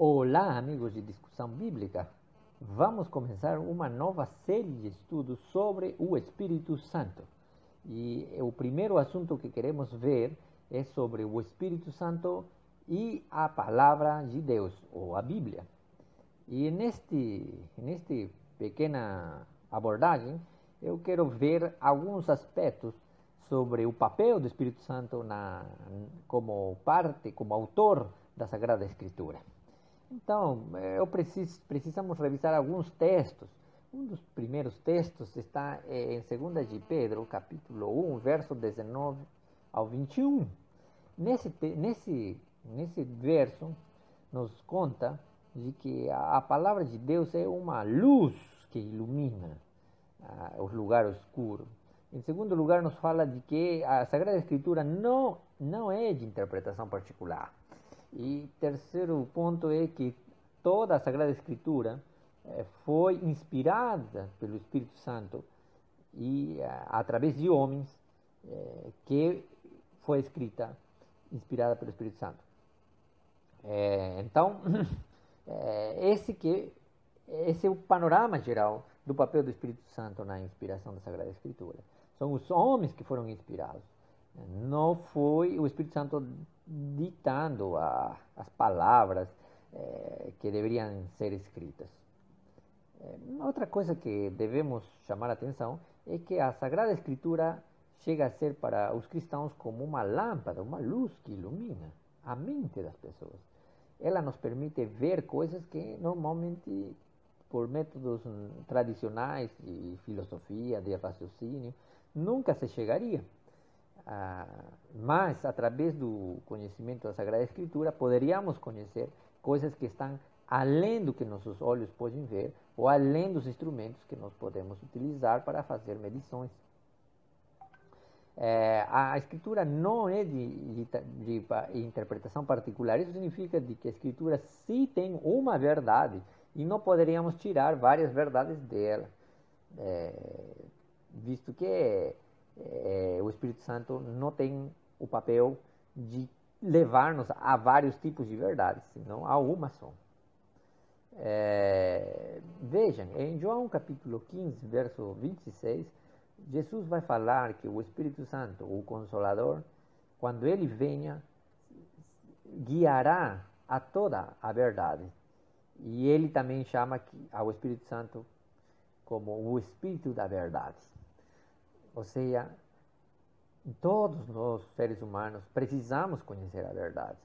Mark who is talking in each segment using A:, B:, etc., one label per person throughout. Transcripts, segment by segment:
A: Olá, amigos de Discussão Bíblica. Vamos começar uma nova série de estudos sobre o Espírito Santo. E o primeiro assunto que queremos ver é sobre o Espírito Santo e a Palavra de Deus, ou a Bíblia. E neste pequena abordagem, eu quero ver alguns aspectos sobre o papel do Espírito Santo como autor da Sagrada Escritura. Então, precisamos revisar alguns textos. Um dos primeiros textos está em 2 de Pedro, capítulo 1, verso 19 ao 21. Nesse verso, nos conta de que a palavra de Deus é uma luz que ilumina os lugares escuros. Em segundo lugar, nos fala de que a Sagrada Escritura não é de interpretação particular. E terceiro ponto é que toda a Sagrada Escritura foi inspirada pelo Espírito Santo e através de homens que foi escrita, inspirada pelo Espírito Santo. Então, esse é o panorama geral do papel do Espírito Santo na inspiração da Sagrada Escritura. São os homens que foram inspirados. Não foi o Espírito Santo ditando as palavras que deveriam ser escritas. Outra coisa que devemos chamar a atenção é que a Sagrada Escritura chega a ser para os cristãos como uma lâmpada, uma luz que ilumina a mente das pessoas. Ela nos permite ver coisas que normalmente, por métodos tradicionais de filosofia, de raciocínio, nunca se chegaria. Mas, através do conhecimento da Sagrada Escritura, poderíamos conhecer coisas que estão além do que nossos olhos podem ver, ou além dos instrumentos que nós podemos utilizar para fazer medições. A Escritura não é de interpretação particular. Isso significa que a Escritura sim tem uma verdade e não poderíamos tirar várias verdades dela, visto que o Espírito Santo não tem o papel de levar-nos a vários tipos de verdades, senão a uma só. Vejam, em João capítulo 15, verso 26, Jesus vai falar que o Espírito Santo, o Consolador, quando ele venha, guiará a toda a verdade. E ele também chama ao Espírito Santo como o Espírito da Verdade. Ou seja, todos nós, seres humanos, precisamos conhecer a verdade.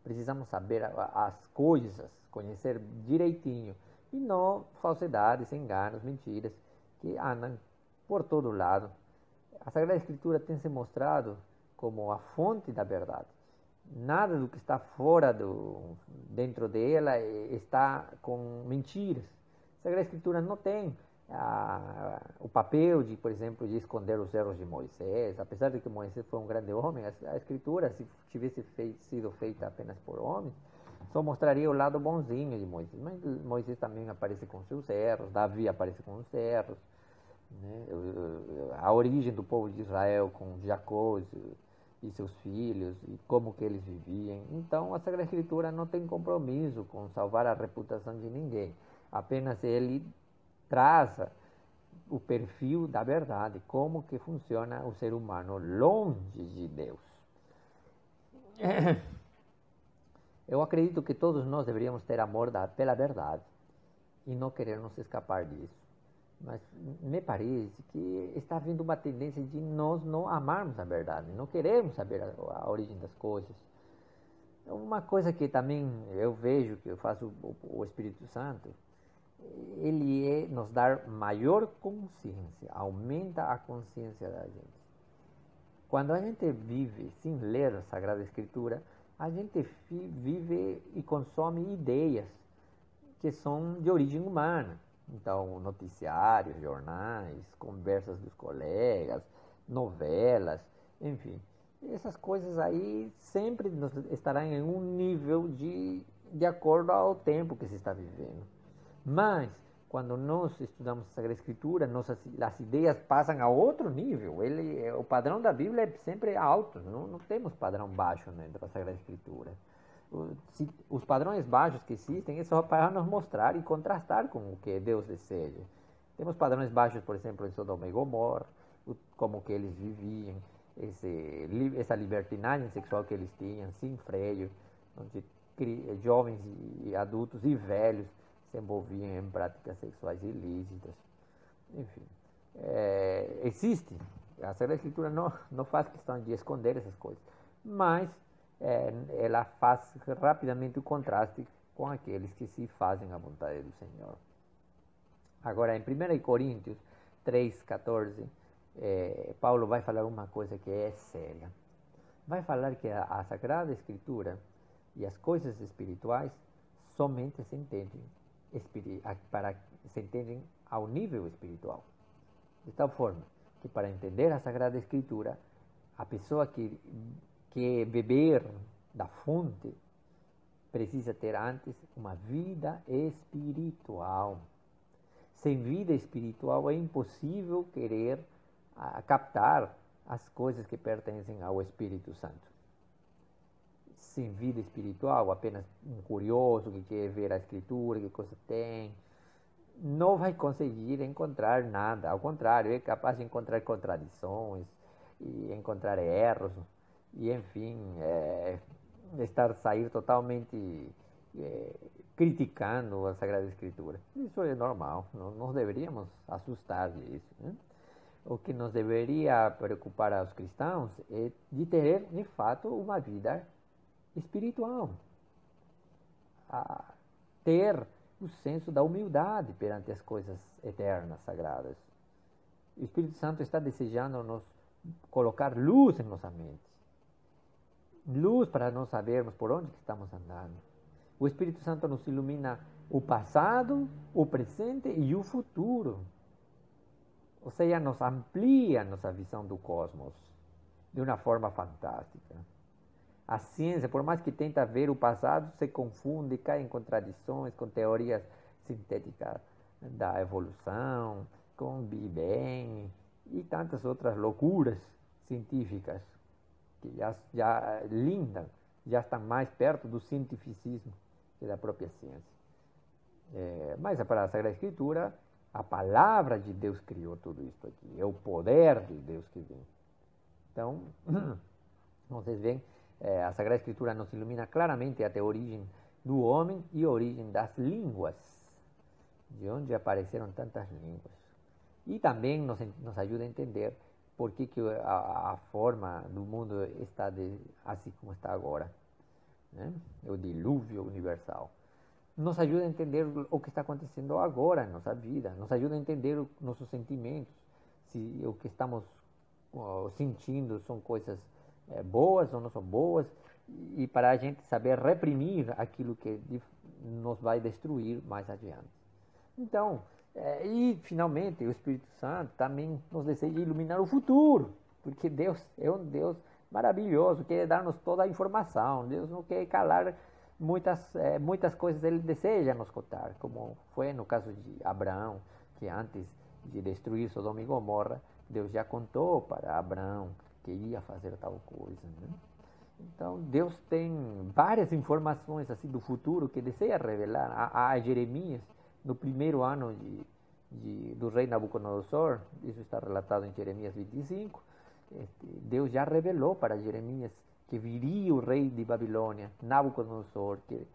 A: Precisamos saber as coisas, conhecer direitinho. E não falsidades, enganos, mentiras que andam por todo lado. A Sagrada Escritura tem se mostrado como a fonte da verdade. Nada do que está dentro dela está com mentiras. A Sagrada Escritura não tem o papel de, por exemplo, de esconder os erros de Moisés. Apesar de que Moisés foi um grande homem, a Escritura, se tivesse sido feita apenas por homens, só mostraria o lado bonzinho de Moisés. Mas Moisés também aparece com seus erros, Davi aparece com os erros, né? A origem do povo de Israel com Jacó e seus filhos, e como que eles viviam. Então, a Sagrada Escritura não tem compromisso com salvar a reputação de ninguém. Apenas ele traz o perfil da verdade, como que funciona o ser humano longe de Deus. Eu acredito que todos nós deveríamos ter amor pela verdade e não querer nos escapar disso. Mas me parece que está havendo uma tendência de nós não amarmos a verdade, não queremos saber a origem das coisas. Uma coisa que também eu vejo, que eu faço o Espírito Santo, ele nos dar maior consciência, aumenta a consciência da gente. Quando a gente vive sem ler a Sagrada Escritura, a gente vive e consome ideias que são de origem humana. Então, noticiários, jornais, conversas dos colegas, novelas, enfim. Essas coisas aí sempre estarão em um nível de acordo ao tempo que se está vivendo. Mas, quando nós estudamos a Sagrada Escritura, as ideias passam a outro nível. O padrão da Bíblia é sempre alto, não temos padrão baixo dentro da Sagrada Escritura. Os padrões baixos que existem é só para nos mostrar e contrastar com o que Deus deseja. Temos padrões baixos, por exemplo, em Sodoma e Gomorra, como que eles viviam, essa libertinagem sexual que eles tinham, sem freio, onde jovens e adultos e velhos se envolviam em práticas sexuais ilícitas. Enfim, existe. A Sagrada Escritura não faz questão de esconder essas coisas, mas ela faz rapidamente o contraste com aqueles que se fazem a vontade do Senhor. Agora, em 1 Coríntios 3,14, Paulo vai falar uma coisa que é séria. Vai falar que a Sagrada Escritura e as coisas espirituais somente se entendem ao nível espiritual. De tal forma que, para entender a Sagrada Escritura, a pessoa que beber da fonte precisa ter antes uma vida espiritual. Sem vida espiritual é impossível querer captar as coisas que pertencem ao Espírito Santo. Sem vida espiritual, apenas um curioso que quer ver a Escritura, que coisa tem, não vai conseguir encontrar nada. Ao contrário, é capaz de encontrar contradições e encontrar erros e, enfim, sair totalmente criticando a Sagrada Escritura. Isso é normal, não nos deveríamos assustar disso, né? O que nos deveria preocupar aos cristãos é de ter, de fato, uma vida espiritual. Ter o senso da humildade perante as coisas eternas, sagradas. O Espírito Santo está desejando nos colocar luz em nossa mente. Luz para nós sabermos por onde estamos andando. O Espírito Santo nos ilumina o passado, o presente e o futuro. Ou seja, nos amplia nossa visão do cosmos de uma forma fantástica. A ciência, por mais que tenta ver o passado, se confunde, cai em contradições com teorias sintéticas da evolução, com o Big Bang e tantas outras loucuras científicas que já lindam, já estão mais perto do cientificismo que da própria ciência. Mas para a Sagrada Escritura, a palavra de Deus criou tudo isso aqui. É o poder de Deus que vem. Então, vocês veem, a Sagrada Escritura nos ilumina claramente até a origem do homem e a origem das línguas, de onde apareceram tantas línguas. E também nos ajuda a entender por que a forma do mundo está assim como está agora, né? O dilúvio universal. Nos ajuda a entender o que está acontecendo agora em nossa vida, nos ajuda a entender os nossos sentimentos, se o que estamos sentindo são coisas boas ou não são boas, e para a gente saber reprimir aquilo que nos vai destruir mais adiante. Então, e finalmente o Espírito Santo também nos deseja iluminar o futuro, porque Deus é um Deus maravilhoso, quer dar-nos toda a informação. Deus não quer calar muitas coisas, Ele deseja nos contar, como foi no caso de Abraão, que antes de destruir Sodoma e Gomorra, Deus já contou para Abraão que ia fazer tal coisa, né? Então, Deus tem várias informações assim do futuro que deseja revelar a Jeremias no primeiro ano do rei Nabucodonosor. Isso está relatado em Jeremias 25. Deus já revelou para Jeremias que viria o rei de Babilônia, Nabucodonosor, que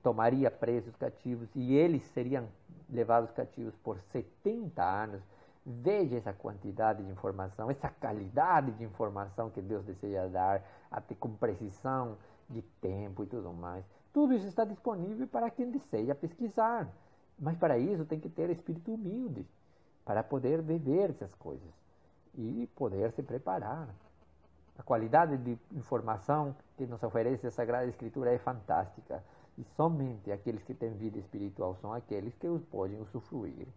A: tomaria presos cativos e eles seriam levados cativos por 70 anos. Veja essa quantidade de informação, essa qualidade de informação que Deus deseja dar, até com precisão de tempo e tudo mais. Tudo isso está disponível para quem deseja pesquisar. Mas para isso tem que ter espírito humilde, para poder viver essas coisas e poder se preparar. A qualidade de informação que nos oferece a Sagrada Escritura é fantástica. E somente aqueles que têm vida espiritual são aqueles que os podem usufruir.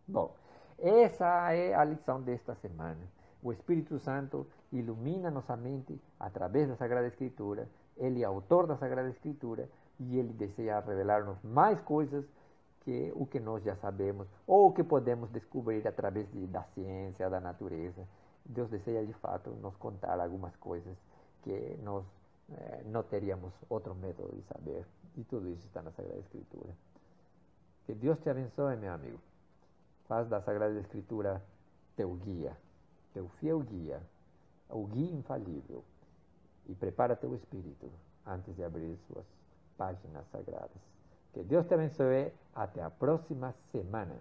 A: Bom, essa é a lição desta semana. O Espírito Santo ilumina nossa mente através da Sagrada Escritura. Ele é autor da Sagrada Escritura e ele deseja revelar-nos mais coisas que o que nós já sabemos ou que podemos descobrir através da ciência, da natureza. Deus deseja de fato nos contar algumas coisas que nos não teríamos outro método de saber. E tudo isso está na Sagrada Escritura. Que Deus te abençoe, meu amigo. Faz da Sagrada Escritura teu guia, teu fiel guia, o guia infalível. E prepara teu espírito antes de abrir suas páginas sagradas. Que Deus te abençoe. Até a próxima semana.